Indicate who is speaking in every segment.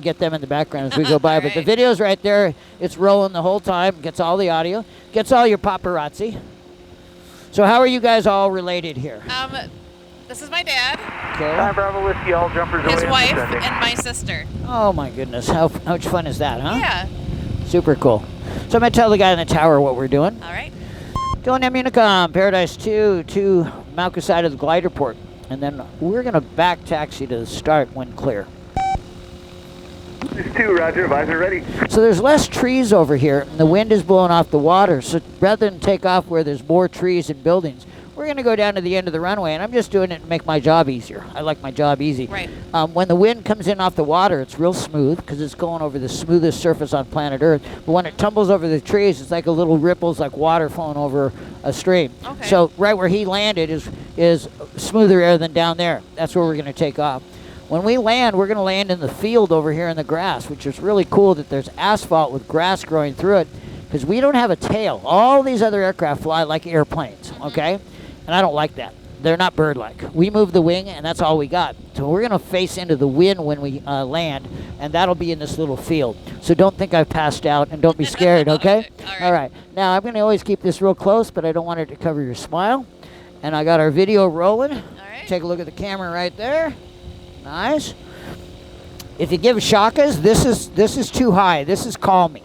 Speaker 1: Get them in the background as we go by.
Speaker 2: All
Speaker 1: But the
Speaker 2: right.
Speaker 1: video's right there. It's rolling the whole time. Gets all the audio. Gets all your paparazzi. So how are you guys all related here?
Speaker 2: This is my dad,
Speaker 1: Okay.
Speaker 3: Bravo Whiskey, all jumpers
Speaker 2: his
Speaker 3: away.
Speaker 2: wife, and my sister.
Speaker 1: Oh my goodness. How much fun is that, huh?
Speaker 2: Yeah.
Speaker 1: Super cool. So I'm going to tell the guy in the tower what we're doing.
Speaker 2: All right.
Speaker 1: Going to Unicom, Paradise 2 to Mauka side of the glider port. And then we're going to back taxi to the start when clear.
Speaker 3: This 2, Roger, advisor ready.
Speaker 1: So there's less trees over here, and the wind is blowing off the water. So rather than take off where there's more trees and buildings, we're going to go down to the end of the runway, and I'm just doing it to make my job easier. I like my job easy.
Speaker 2: Right.
Speaker 1: When the wind comes in off the water, it's real smooth because it's going over the smoothest surface on planet Earth. But when it tumbles over the trees, it's like a little ripples, like water flowing over a stream.
Speaker 2: Okay.
Speaker 1: So right where he landed is smoother air than down there. That's where we're going to take off. When we land, we're going to land in the field over here in the grass, which is really cool that there's asphalt with grass growing through it because we don't have a tail. All these other aircraft fly like airplanes, okay? And I don't like that. They're not bird-like. We move the wing, and that's all we got. So we're going to face into the wind when we land, and that'll be in this little field. So don't think I've passed out, and don't be scared, okay?
Speaker 2: All right.
Speaker 1: Now, I'm going to always keep this real close, but I don't want it to cover your smile. And I got our video rolling.
Speaker 2: All right.
Speaker 1: Take a look at the camera right there. Nice. If you give shakas, this is too high. This is call me.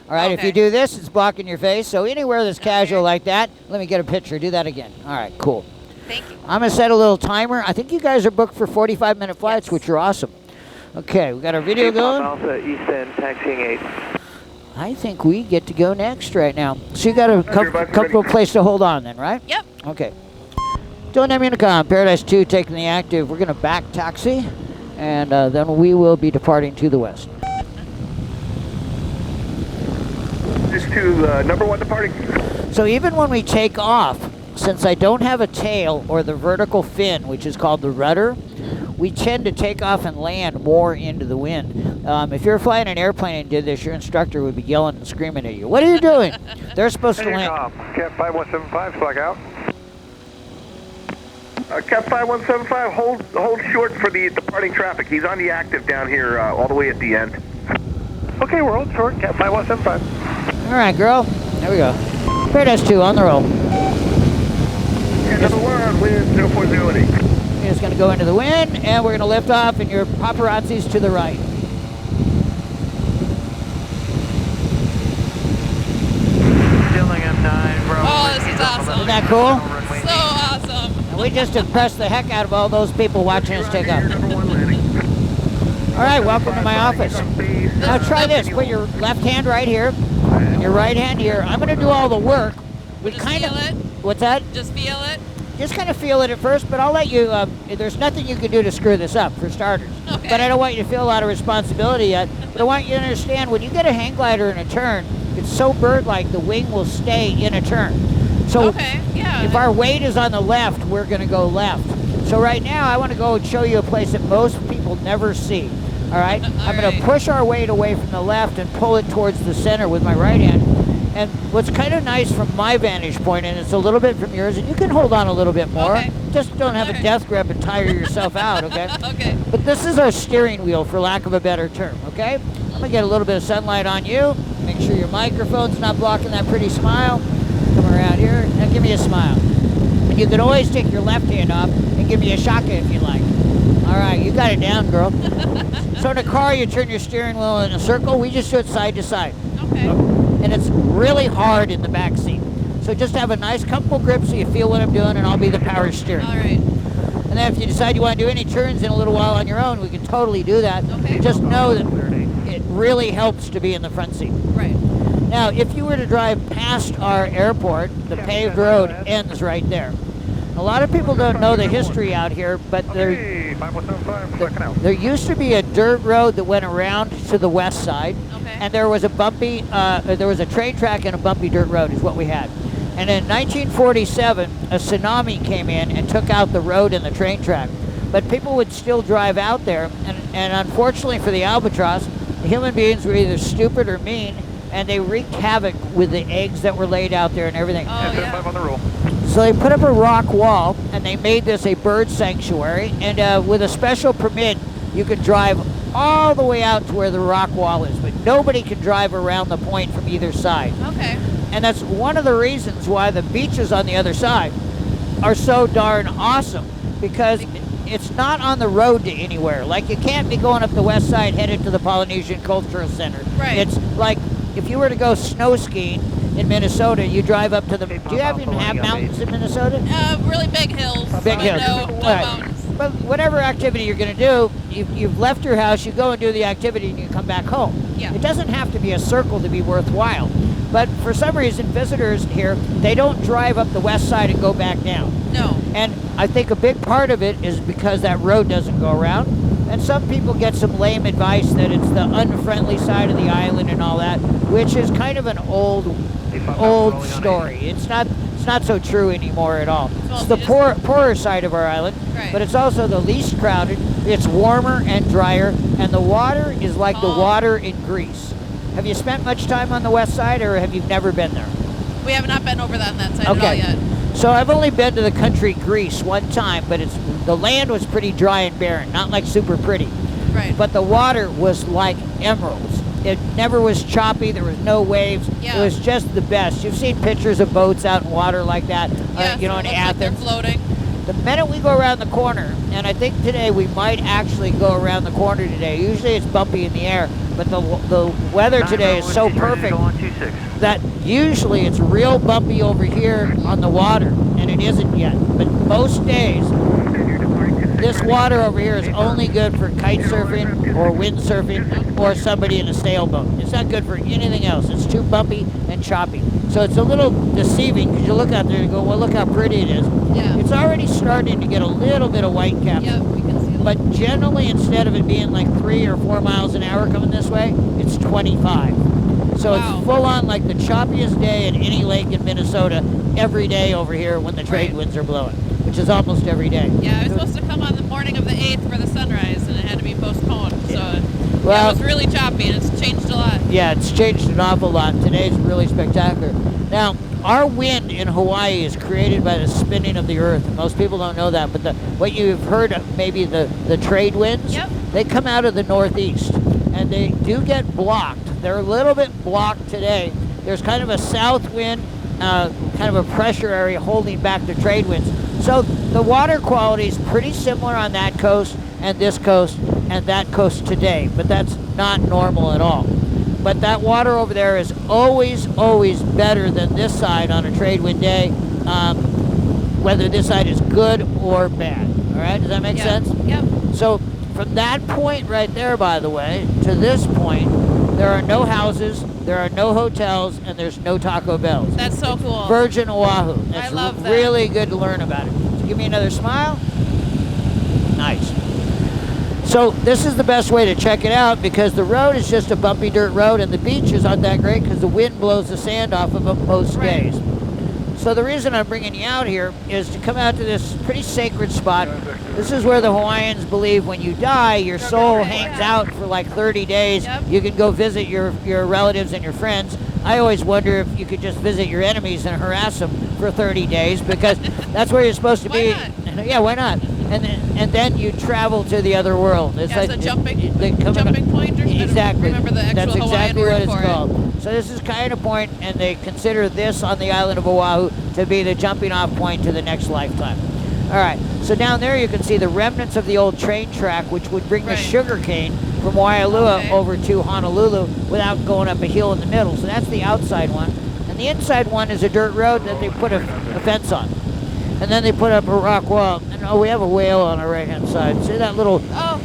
Speaker 1: All right, if
Speaker 2: Okay.
Speaker 1: you do this, it's blocking your face. So anywhere that's casual
Speaker 2: Okay.
Speaker 1: like that, let me get a picture. Do that again. All right, cool.
Speaker 2: Thank you.
Speaker 1: I'm going to set a little timer. I think you guys are booked for 45-minute flights,
Speaker 2: Yes.
Speaker 1: which are awesome. Okay, we got our video going.
Speaker 3: Alpha, East End, taxiing 8.
Speaker 1: I think we get to go next right now. So you got a
Speaker 3: Roger,
Speaker 1: couple of places to hold on then, right?
Speaker 2: Yep.
Speaker 1: Okay. Doing Unicom, Paradise 2 taking the active. We're going to back taxi, and then we will be departing to the west.
Speaker 3: This 2, number 1 departing.
Speaker 1: So even when we take off, since I don't have a tail or the vertical fin, which is called the rudder, we tend to take off and land more into the wind. If you're flying an airplane and did this, your instructor would be yelling and screaming at you. What are you doing? They're supposed to land.
Speaker 3: Cap 5175, slug out. Cap 5175, hold short for the departing traffic. He's on the active down here, all the way at the end. Okay, we're holding short. Cap 5175.
Speaker 1: All right, girl. There we go. Paradise 2 on the roll.
Speaker 3: Number 1, wind 0408.
Speaker 1: You're just going to go into the wind, and we're going to lift off, and your paparazzi's to the right.
Speaker 3: Dillingham 9, Bravo.
Speaker 2: Oh, this is awesome.
Speaker 1: Isn't that cool?
Speaker 2: So awesome.
Speaker 1: And we just impressed the heck out of all those people watching us take off. All right, welcome to my office. Now try this. Put your left hand right here, and your right hand here. I'm going to do all the work. We
Speaker 2: Just
Speaker 1: kind of.
Speaker 2: feel it.
Speaker 1: What's that?
Speaker 2: Just feel it.
Speaker 1: Just kind of feel it at first, but I'll let you. There's nothing you can do to screw this up, for starters.
Speaker 2: Okay.
Speaker 1: But I don't want you to feel a lot of responsibility yet. But I want you to understand when you get a hang glider in a turn, it's so bird-like the wing will stay in a turn. So
Speaker 2: Okay. Yeah.
Speaker 1: if our weight is on the left, we're going to go left. So right now, I want to go and show you a place that most people never see. All right? I'm going to
Speaker 2: right.
Speaker 1: push our weight away from the left and pull it towards the center with my right hand. And what's kind of nice from my vantage point, and it's a little bit from yours, and you can hold on a little bit more.
Speaker 2: Okay.
Speaker 1: Just don't have a death grip and tire yourself out, okay?
Speaker 2: Okay.
Speaker 1: But this is our steering wheel, for lack of a better term, okay? I'm going to get a little bit of sunlight on you. Make sure your microphone's not blocking that pretty smile. Come around here. Now give me a smile. And you can always take your left hand off and give me a shaka if you like. All right, you got it down, girl. So in a car, you turn your steering wheel in a circle. We just do it side to side.
Speaker 2: Okay.
Speaker 1: And it's really hard in the back seat. So just have a nice, comfortable grip so you feel what I'm doing, and I'll be the power steering.
Speaker 2: All right.
Speaker 1: And then if you decide you want to do any turns in a little while on your own, we can totally do that.
Speaker 2: Okay.
Speaker 1: Just know that it really helps to be in the front seat.
Speaker 2: Right.
Speaker 1: Now, if you were to drive past our airport, the paved road ends right there. A lot of people don't know the history out here, but
Speaker 3: Okay, 5175, second out.
Speaker 1: there used to be a dirt road that went around to the west side,
Speaker 2: Okay.
Speaker 1: and there was a train track and a bumpy dirt road is what we had. And in 1947, a tsunami came in and took out the road and the train track. But people would still drive out there, and unfortunately for the albatross, the human beings were either stupid or mean, and they wreaked havoc with the eggs that were laid out there and everything.
Speaker 2: Oh, yeah.
Speaker 3: 5 on the roll.
Speaker 1: So they put up a rock wall, and they made this a bird sanctuary, and with a special permit, you could drive all the way out to where the rock wall is, but nobody can drive around the point from either side.
Speaker 2: Okay.
Speaker 1: And that's one of the reasons why the beaches on the other side are so darn awesome, because it's not on the road to anywhere. Like, you can't be going up the west side headed to the Polynesian Cultural Center.
Speaker 2: Right.
Speaker 1: It's like if you were to go snow skiing in Minnesota, you drive up to the... Do you even have mountains in Minnesota?
Speaker 2: Really big hills.
Speaker 1: Big
Speaker 2: but
Speaker 1: hills.
Speaker 2: No
Speaker 1: Right.
Speaker 2: mountains.
Speaker 1: But whatever activity you're going to do, you've left your house, you go and do the activity, and you come back home.
Speaker 2: Yeah.
Speaker 1: It doesn't have to be a circle to be worthwhile. But for some reason, visitors here, they don't drive up the west side and go back down.
Speaker 2: No.
Speaker 1: And I think a big part of it is because that road doesn't go around. And some people get some lame advice that it's the unfriendly side of the island and all that, which is kind of an old story. It's not so true anymore at all.
Speaker 2: Well,
Speaker 1: It's the poorer side of our island,
Speaker 2: Right.
Speaker 1: but it's also the least crowded. It's warmer and drier, and the water is like the water in Greece. Have you spent much time on the west side, or have you never been there?
Speaker 2: We have not been over on that side at all yet.
Speaker 1: So I've only been to the country Greece one time, but the land was pretty dry and barren, not like super pretty.
Speaker 2: Right.
Speaker 1: But the water was like emeralds. It never was choppy. There was no waves.
Speaker 2: Yeah.
Speaker 1: It was just the best. You've seen pictures of boats out in water like that,
Speaker 2: Yes,
Speaker 1: in
Speaker 2: it looks like
Speaker 1: Athens.
Speaker 2: they're floating.
Speaker 1: The minute we go around the corner, and I think today we might actually go around the corner today. Usually it's bumpy in the air, but the weather today is so perfect that usually it's real bumpy over here on the water, and it isn't yet. But most days, this water over here is only good for kite surfing or wind surfing or somebody in a sailboat. It's not good for anything else. It's too bumpy and choppy. So it's a little deceiving because you look out there and go, well, look how pretty it is.
Speaker 2: Yeah.
Speaker 1: It's already starting to get a little bit of white caps.
Speaker 2: Yep, we can see
Speaker 1: But generally, instead of it being like 3 or 4 miles an hour coming this way, it's 25. So
Speaker 2: Wow.
Speaker 1: it's full on like the choppiest day at any lake in Minnesota every day over here when the trade
Speaker 2: Right.
Speaker 1: winds are blowing, which is almost every day.
Speaker 2: Yeah, I was supposed to come on the morning of the 8th for the sunrise, and it had to be postponed. So
Speaker 1: Well-
Speaker 2: it was really choppy, and it's changed a lot.
Speaker 1: Yeah, it's changed an awful lot. Today's really spectacular. Now, our wind in Hawaii is created by the spinning of the earth. Most people don't know that, but what you've heard of, maybe the trade winds,
Speaker 2: Yep.
Speaker 1: they come out of the northeast, and they do get blocked. They're a little bit blocked today. There's kind of a south wind, kind of a pressure area holding back the trade winds. So the water quality is pretty similar on that coast and this coast and that coast today, but that's not normal at all. But that water over there is always, always better than this side on a trade wind day, whether this side is good or bad. All right, does that make sense?
Speaker 2: Yep.
Speaker 1: So from that point right there, by the way, to this point, there are no houses, there are no hotels, and there's no Taco Bells.
Speaker 2: That's so cool.
Speaker 1: Virgin Oahu. It's
Speaker 2: I love that.
Speaker 1: really good to learn about it. So give me another smile. Nice. So this is the best way to check it out because the road is just a bumpy dirt road and the beach is not that great because the wind blows the sand off of them most
Speaker 2: Right.
Speaker 1: days. So the reason I'm bringing you out here is to come out to this pretty sacred spot. This is where the Hawaiians believe when you die, your soul hangs out for like 30 days.
Speaker 2: Yep.
Speaker 1: You can go visit your relatives and your friends. I always wonder if you could just visit your enemies and harass them for 30 days because that's where you're supposed to
Speaker 2: Why
Speaker 1: be.
Speaker 2: not?
Speaker 1: Yeah, why not? And then you travel to the other world. It's
Speaker 2: Yeah, it's a jumping point or
Speaker 1: exactly.
Speaker 2: I don't remember the actual
Speaker 1: That's exactly
Speaker 2: Hawaiian
Speaker 1: what
Speaker 2: word
Speaker 1: it's
Speaker 2: for it.
Speaker 1: called. So this is kind of point, and they consider this on the island of Oahu to be the jumping off point to the next lifetime. All right, so down there you can see the remnants of the old train track, which would bring
Speaker 2: Right.
Speaker 1: the sugar cane from Waialua
Speaker 2: Okay.
Speaker 1: over to Honolulu without going up a hill in the middle. So that's the outside one. And the inside one is a dirt road that they put a fence on. And then they put up a rock wall. And oh, we have a whale on our right-hand side. See that little
Speaker 2: Oh,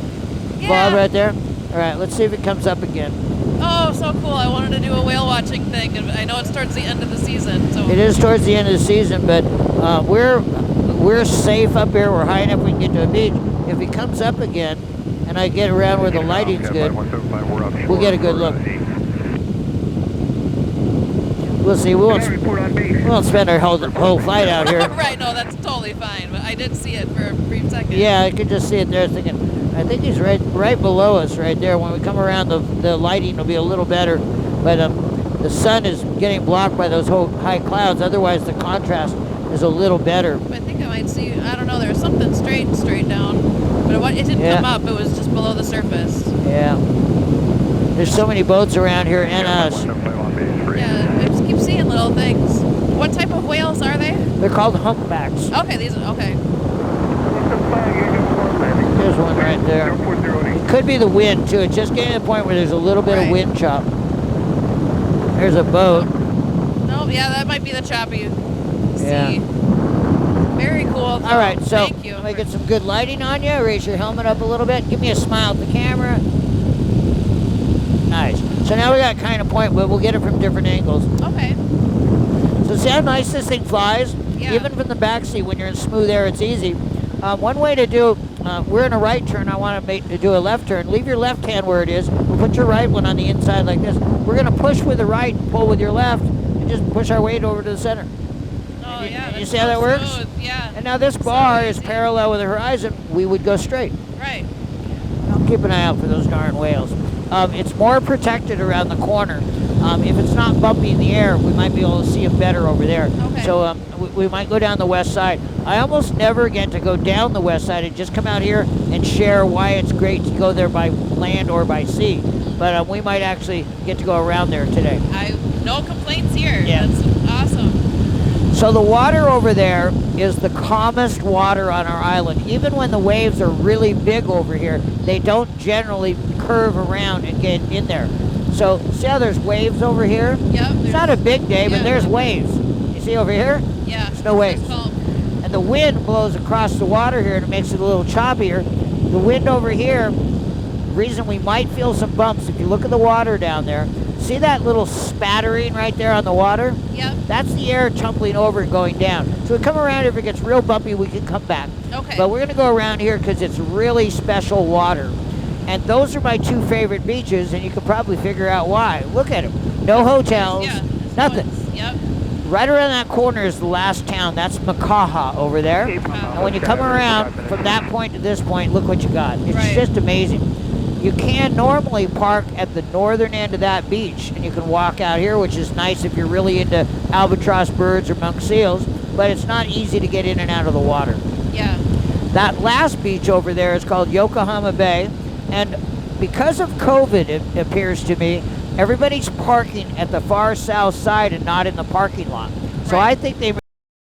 Speaker 2: yeah.
Speaker 1: bob right there? All right, let's see if it comes up again.
Speaker 2: Oh, so cool. I wanted to do a whale watching thing, and I know it's towards the end of the season. So
Speaker 1: It is towards the end of the season, but we're safe up here. We're high enough we can get to a beach. If it comes up again, and I get around where the lighting's good, we'll get a good look. We'll see. We won't spend our whole flight out here.
Speaker 2: Right, no, that's totally fine. But I did see it for a brief second.
Speaker 1: Yeah, I could just see it there thinking, I think he's right below us right there. When we come around, the lighting will be a little better. But the sun is getting blocked by those high clouds. Otherwise, the contrast is a little better.
Speaker 2: I think I might see, I don't know, there's something straight down. but it didn't
Speaker 1: Yeah.
Speaker 2: come up. It was just below the surface.
Speaker 1: Yeah. There's so many boats around here and us.
Speaker 2: Yeah, I just keep seeing little things. What type of whales are they?
Speaker 1: They're called humpbacks.
Speaker 2: Okay, these are, okay.
Speaker 1: There's one right there. It could be the wind too. It's just getting to the point where there's a little bit of wind chop. There's a boat.
Speaker 2: No, yeah, that might be the choppy sea.
Speaker 1: Yeah.
Speaker 2: Very cool.
Speaker 1: All right, so
Speaker 2: thank you.
Speaker 1: let me get some good lighting on you. Raise your helmet up a little bit. Give me a smile at the camera. Nice. So now we got kind of point, but we'll get it from different angles.
Speaker 2: Okay.
Speaker 1: So see how nice this thing flies?
Speaker 2: Yeah.
Speaker 1: Even from the back seat, when you're in smooth air, it's easy. One way to do, we're in a right turn. I want to do a left turn. Leave your left hand where it is. We'll put your right one on the inside like this. We're going to push with the right, pull with your left, and just push our weight over to the center.
Speaker 2: Oh, yeah.
Speaker 1: You see how that works?
Speaker 2: Smooth. Yeah.
Speaker 1: And now this bar is parallel with the horizon. We would go straight.
Speaker 2: Right.
Speaker 1: I'll keep an eye out for those darn whales. It's more protected around the corner. If it's not bumpy in the air, we might be able to see it better over there.
Speaker 2: Okay.
Speaker 1: So we might go down the west side. I almost never get to go down the west side and just come out here and share why it's great to go there by land or by sea. But we might actually get to go around there today.
Speaker 2: No complaints here.
Speaker 1: Yeah.
Speaker 2: That's awesome.
Speaker 1: So the water over there is the calmest water on our island. Even when the waves are really big over here, they don't generally curve around and get in there. So see how there's waves over here?
Speaker 2: Yep.
Speaker 1: It's not a big day, but
Speaker 2: yeah.
Speaker 1: there's waves. You see over here?
Speaker 2: Yeah.
Speaker 1: There's no waves.
Speaker 2: It's calm.
Speaker 1: And the wind blows across the water here and it makes it a little choppier. The wind over here, the reason we might feel some bumps, if you look at the water down there, see that little spattering right there on the water?
Speaker 2: Yep.
Speaker 1: That's the air tumbling over and going down. So we come around, if it gets real bumpy, we can come back.
Speaker 2: Okay.
Speaker 1: But we're going to go around here because it's really special water. And those are my two favorite beaches, and you can probably figure out why. Look at them. No hotels,
Speaker 2: Yeah. there's
Speaker 1: nothing.
Speaker 2: no ones. Yep.
Speaker 1: Right around that corner is the last town. That's Makaha over there. And when you come around from that point to this point, look what you got. It's
Speaker 2: Right.
Speaker 1: just amazing. You can normally park at the northern end of that beach, and you can walk out here, which is nice if you're really into albatross birds or monk seals, but it's not easy to get in and out of the water.
Speaker 2: Yeah.
Speaker 1: That last beach over there is called Yokohama Bay, and because of COVID, it appears to me, everybody's parking at the far south side and not in the parking lot. So
Speaker 2: Right.
Speaker 1: I think they